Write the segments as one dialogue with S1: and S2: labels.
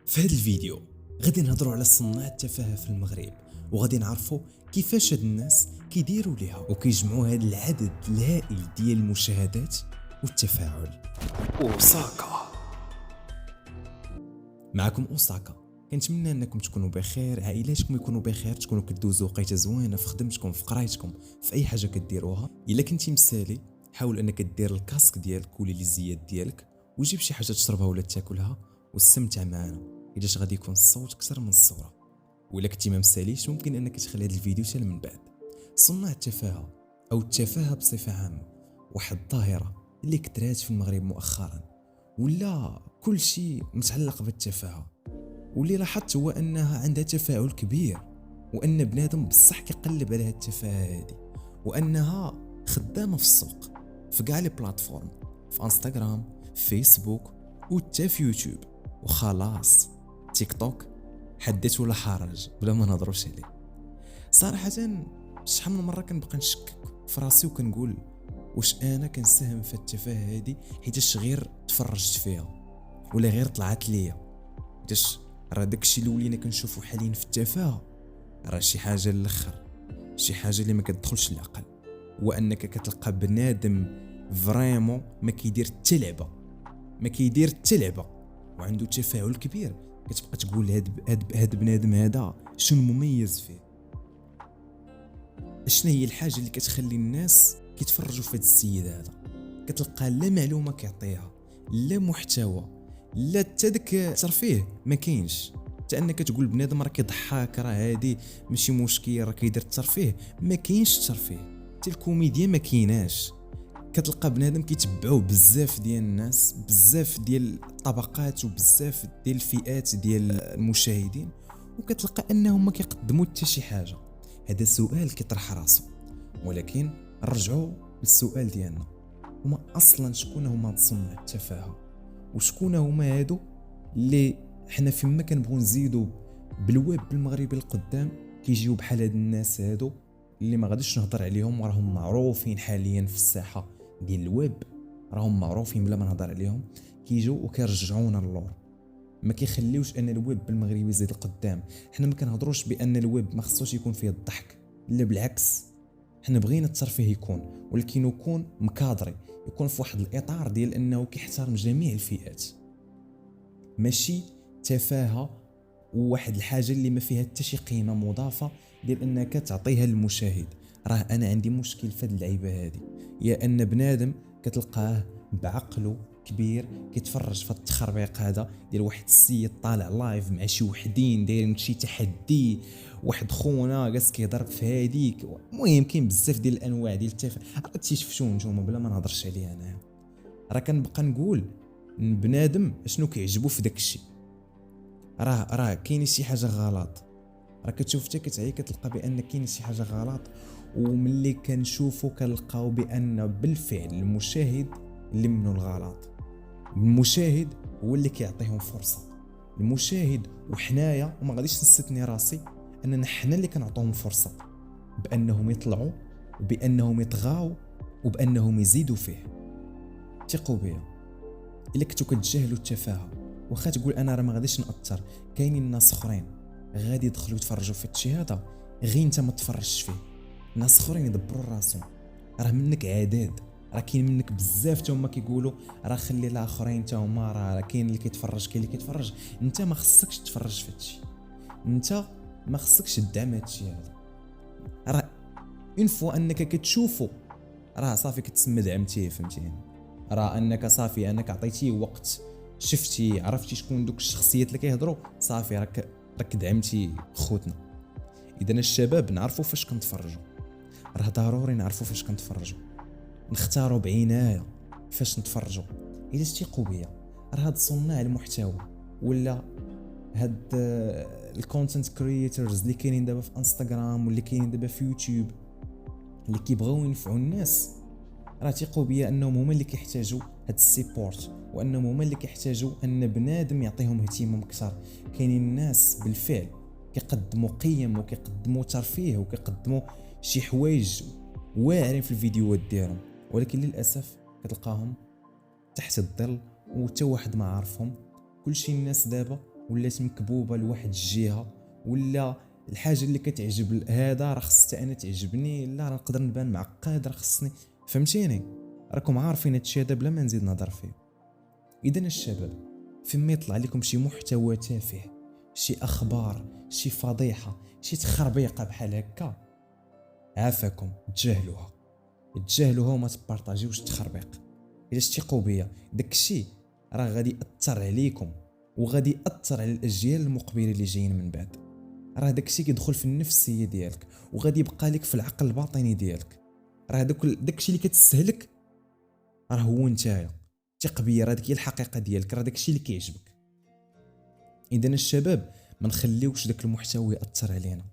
S1: في هذا الفيديو غادي نهضروا على صناع التفاهة في المغرب، وغادي نعرفوا كيفاش هاد الناس كيديروا ليها وكيجمعوا هذا العدد الهائل ديال المشاهدات والتفاعل. اوساكا، معكم اوساكا. كنتمنى انكم تكونوا بخير، عائلاتكم يكونوا بخير، تكونوا كدوزوا وقيته زوينه في خدمتكم، في قرايتكم، في اي حاجه كديروها. الا كنتي مسالي حاول انك دير الكاسك ديالك ولي ليزيات ديالك وجيب شي حاجه تشربها ولا تاكلها واستمتع معنا، حيت غادي يكون الصوت اكثر من الصوره. ولا كنتي ما مساليش ممكن انك تخلي هذا الفيديو حتى من بعد. صناع التفاهه او التفاهه بصفه عامه واحد الظاهره اللي كثرات في المغرب مؤخرا، ولا كل شيء متعلق بالتفاهه. واللي لاحظت هو انها عندها تفاعل كبير، وان بنادم بصح كيقلب على هاد التفاهه هادي، وانها خدامه في السوق في كاع لي بلاتفورم، في انستغرام، في فيسبوك، وحتى في يوتيوب، وخلاص تيك توك حدث ولا حرج بلا ما نهضروش عليه. صراحه شحال من مره كنبقى نشكك في راسي وكنقول واش انا كنساهم في التفاهه هادي حيتاش غير تفرجت فيها ولا غير طلعت ليا، حيتاش راه داكشي اللي ولينا كنشوفو حاليا في التفاهه راه شي حاجه للاخر، شي حاجه اللي ما كتدخلش للعقل. هو انك كتلقى بنادم فريمون ما كيدير حتى لعبه، ما كيدير حتى لعبه وعنده تفاعل كبير، كتبقى تقول هاد بنادم هذا شنو مميز فيه، شنو هي الحاجه اللي كتخلي الناس كيتفرجوا في هاد السيد هذا. كتلقى لا معلومه كيعطيها، لا محتوى، لا حتى داك الترفيه ما كاينش. حتى انك تقول بنادم راه كيضحك راه هادي ماشي مشكل راه كيدير الترفيه، ما كاينش الترفيه، حتى الكوميديا ما كايناش. كتلقى بنادم كيتبعوه بزاف ديال الناس، بزاف ديال الطبقات وبزاف ديال الفئات ديال المشاهدين، وكتلقى انهم ما كيقدموا حتى شي حاجه. هذا سؤال كيطرح راسو، ولكن نرجعوا للسؤال ديالنا، هما اصلا شكون هما صناع التفاهه؟ وشكون هما هادو اللي حنا فيما كنبغوا نزيدوا بالويب المغربي القدام كيجيو بحال هاد الناس هادو اللي ما غاديش نهضر عليهم وراهم معروفين حاليا في الساحه ديال الويب، راهم معروفين بلا ما نهضر عليهم، كيجيو وكيرجعونا للور، ما كيخليوش ان الويب المغربي يزيد القدام. حنا ما كنهضروش بان الويب ما خصوش يكون فيه الضحك، لا بالعكس، حنا بغينا الترفيه يكون، ولكن يكون مكادري، يكون في واحد الاطار ديال انه كيحترم جميع الفئات، ماشي تفاهه وواحد الحاجه اللي ما فيها حتى شي قيمه مضافه ديال انك تعطيها للمشاهد. راه انا عندي مشكل في هاد اللعيبه هادي، يا ان بنادم كتلقاه بعقله كبير كيتفرج في التخربيق هذا ديال واحد السيد طالع لايف مع شي وحدين دايرين شي تحدي، واحد خونا جالس كيضرب في هذيك. المهم كاين بزاف ديال الانواع ديال التفاهه، راه تيشفتو نتوما بلا ما نهضرش عليها انا. راه كنبقى نقول بنادم شنو كيعجبو في داك الشيء، راه كاين شي حاجه غلط، راه كتشوف حتى كتعي كتلقى بان كاين شي حاجه غلط. وملي كنشوفو كنلقاو بان بالفعل المشاهد اللي منو الغلط، المشاهد هو اللي كيعطيهم فرصه، المشاهد وحنايا، وما غاديش نستثني راسي، اننا حنا اللي كنعطوهم فرصه بانهم يطلعوا وبانهم يطغاو وبانهم يزيدوا فيه. ثقوا بيا، الا كنتو كتجاهلوا التفاهه واخا تقول انا راه ما غاديش ناثر، كاينين ناس اخرين غادي يدخلوا يتفرجوا في الشيء هذا غير انت ما تفرجش فيه. ناس اخرين يدبروا راسهم، راه منك عداد، راه كاين منك بزاف تا هما كيقولوا راه خلي الاخرين تا هما، راه كاين اللي كيتفرج كاين اللي كيتفرج. انت ما خصكش تتفرج في هادشي، انت ما خصكش تدعم هادشي هذا. راه اون فوا انك كتشوفو راه صافي كتسمى دعمتيه، فهمتيني؟ راه انك صافي انك عطيتيه وقت، شفتي عرفتي شكون دوك الشخصيات اللي كيهضروا، صافي راك دعمتي خوتنا. اذا الشباب نعرفوا فاش كنتفرجوا، راه ضروري نعرفوا فاش كنتفرجوا، نختاروا بعنايه فاش نتفرجوا. الا تيقوا بيا راه هاد صناع المحتوى ولا هاد الكونتنت كرييترز اللي كاينين دابا في انستغرام واللي كاينين دابا في يوتيوب اللي كيبغيو ينفعوا الناس، راه تيقوا بيا انهم هما اللي كيحتاجوا هاد السيبورت، وانهم هما اللي كيحتاجوا ان بنادم يعطيهم اهتمام اكثر. كاينين الناس بالفعل كيقدموا قيم وكيقدموا ترفيه وكيقدموا شي حوايج واعرين في الفيديوهات ديالهم، ولكن للاسف كتلقاهم تحت الظل وتا واحد ما عارفهم. كلشي الناس دابا ولات مكبوبه لواحد الجهه، ولا الحاجه اللي كتعجب هذا راه خصها انا تعجبني، لا راه نقدر نبان معقد راه خصني. فهمتيني؟ راكم عارفين هادشي هذا بلا ما نزيد نهضر فيه. اذا الشباب فيما يطلع لكم شي محتوى تافه، شي اخبار، شي فضيحه، شي تخربيقه بحال هكا، عافاكم تجاهلوها وما تبارطاجيوش التخربيق. الا تثقوا بيا داكشي راه غادي ياثر عليكم وغادي ياثر على الاجيال المقبله اللي جايين من بعد. راه داكشي كيدخل في النفسيه ديالك وغادي يبقى لك في العقل الباطني ديالك. راه داكشي اللي كتستهلك راه هو نتايا. ثق بيا راه ديك هي الحقيقه ديالك، راه داكشي اللي كيعجبك. اذا الشباب ما نخليوش داك المحتوى ياثر علينا،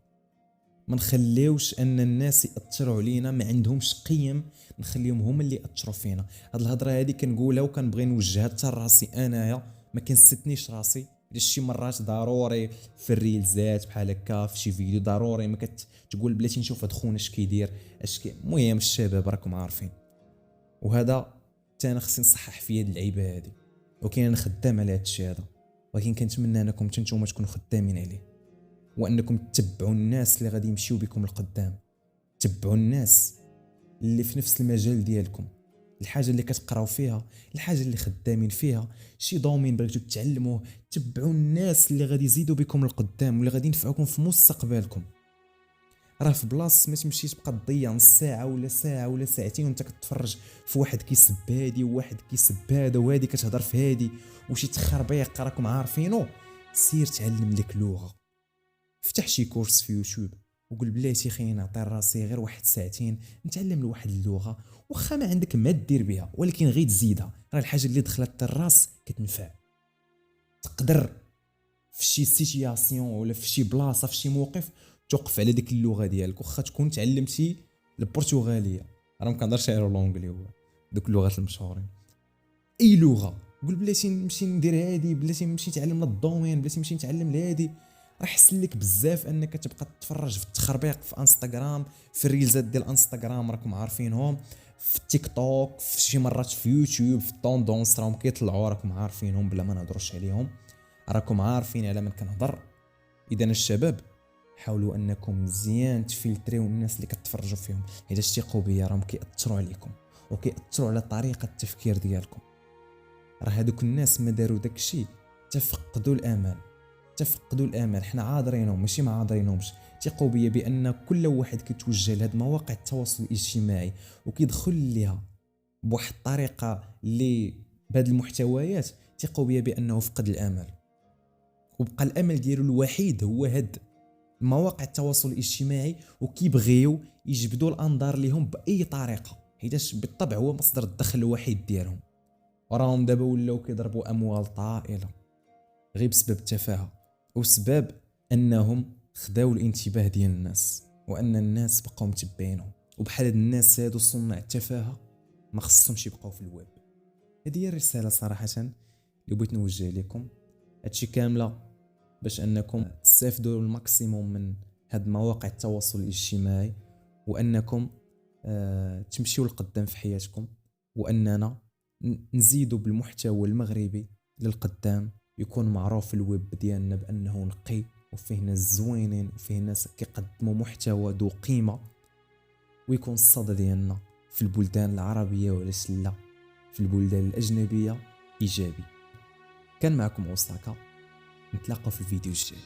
S1: ما نخليوش ان الناس ياثروا علينا ما عندهمش قيم، نخليهم هما اللي ياثروا فينا. هاد الهضره هادي كنقولها وكنبغي نوجهها حتى لراسي انايا، ما كنستنيش راسي. شي مرات ضروري في الريلزات بحال هكا في شي فيديو ضروري ما كتقول بلاتي نشوف هاد خونا اش كيدير المهم الشباب راكم عارفين. وهذا حتى انا خصني نصحح في هاد اللعيبه هادي، وكاين انا خدام على هادشي هذا، ولكن كنتمنى انكم نتوما تكونوا خدامين عليه، وانكم تتبعوا الناس اللي غادي يمشيو بكم لقدام. تبعوا الناس اللي في نفس المجال ديالكم، الحاجه اللي كتقراو فيها، الحاجه اللي خدامين فيها، شي دومين بغيتو تتعلموه. تبعوا الناس اللي غادي يزيدوا بكم لقدام واللي غادي ينفعوكم في مستقبلكم. راه في بلاص ما تمشي تبقى تضيع نص ساعه ولا ساعه ولا ساعتين وانت كتفرج في واحد كيسب هادي وواحد كيسب هذا وهادي كتهضر في هادي وشي تخربيق راكم عارفينو. سير تعلم لك لغه، افتح شي كورس في يوتيوب وقول بلاتي خليني نعطي راسي غير واحد ساعتين نتعلم لواحد اللغه، واخا ما عندك ما دير بها ولكن غير تزيدها. راه الحاجه اللي دخلت الراس كتنفع. تقدر في شي سيتياسيون ولا في شي بلاصه في شي موقف توقف على ديك اللغه ديالك، واخا تكون تعلمتي البرتغاليه، راه ما كنهضرش غير لونجلي هو دوك اللغات المشهورين. اي لغه قول بلاتي نمشي ندير هادي، بلاتي نمشي نتعلم الدومين، بلاتي نمشي نتعلم لهادي. راه يحسن لك بزاف انك تبقى تتفرج في التخربيق في انستغرام، في الريلزات ديال انستغرام راكم عارفينهم، في تيك توك، في شي مرات في يوتيوب، في الطوندونس راهم كيطلعوا راكم عارفينهم بلا ما نهضروش عليهم، راكم عارفين على من كنهضر. اذا الشباب حاولوا انكم مزيان تفلتريو الناس اللي كتفرجوا فيهم، اذا ثقوا بيا راهم كيأثروا عليكم وكيأثروا على طريقه التفكير ديالكم. راه هذوك الناس ما داروا داكشي تفقدوا الامل، حنا عاذرينهم ماشي ما عاذرينهمش. ثقوا بيا بان كل واحد كيتوجه لهاد مواقع التواصل الاجتماعي وكيدخل ليها بواحد الطريقه اللي بهاد المحتويات، ثقوا بيا بانه فقد الامل، وبقى الامل ديالو الوحيد هو هاد مواقع التواصل الاجتماعي، وكيبغيو يجبدوا الانظار ليهم باي طريقه، حيتاش بالطبع هو مصدر الدخل الوحيد ديالهم. وراهم دابا ولاو كيضربوا اموال طائله غير بسبب التفاهه، وسبب انهم خداو الانتباه ديال الناس، وان الناس بقاو متبعينهم. وبحال هاد الناس هادو صناع التفاهه ما خصهمش يبقاو في الويب. هذه هي الرساله صراحه اللي بغيت نوجه لكم. هادشي كامله باش انكم تستافدوا الماكسيموم من هاد مواقع التواصل الاجتماعي، وانكم تمشيو لقدام في حياتكم، واننا نزيدوا بالمحتوى المغربي للقدام، يكون معروف في الويب ديالنا بانه نقي وفيه ناس زوينين وفيه ناس كيقدموا محتوى ذو قيمه، ويكون الصدى ديالنا في البلدان العربيه وعلاش لا في البلدان الاجنبيه ايجابي. كان معكم اوساكا، نتلاقاو في الفيديو الجاي.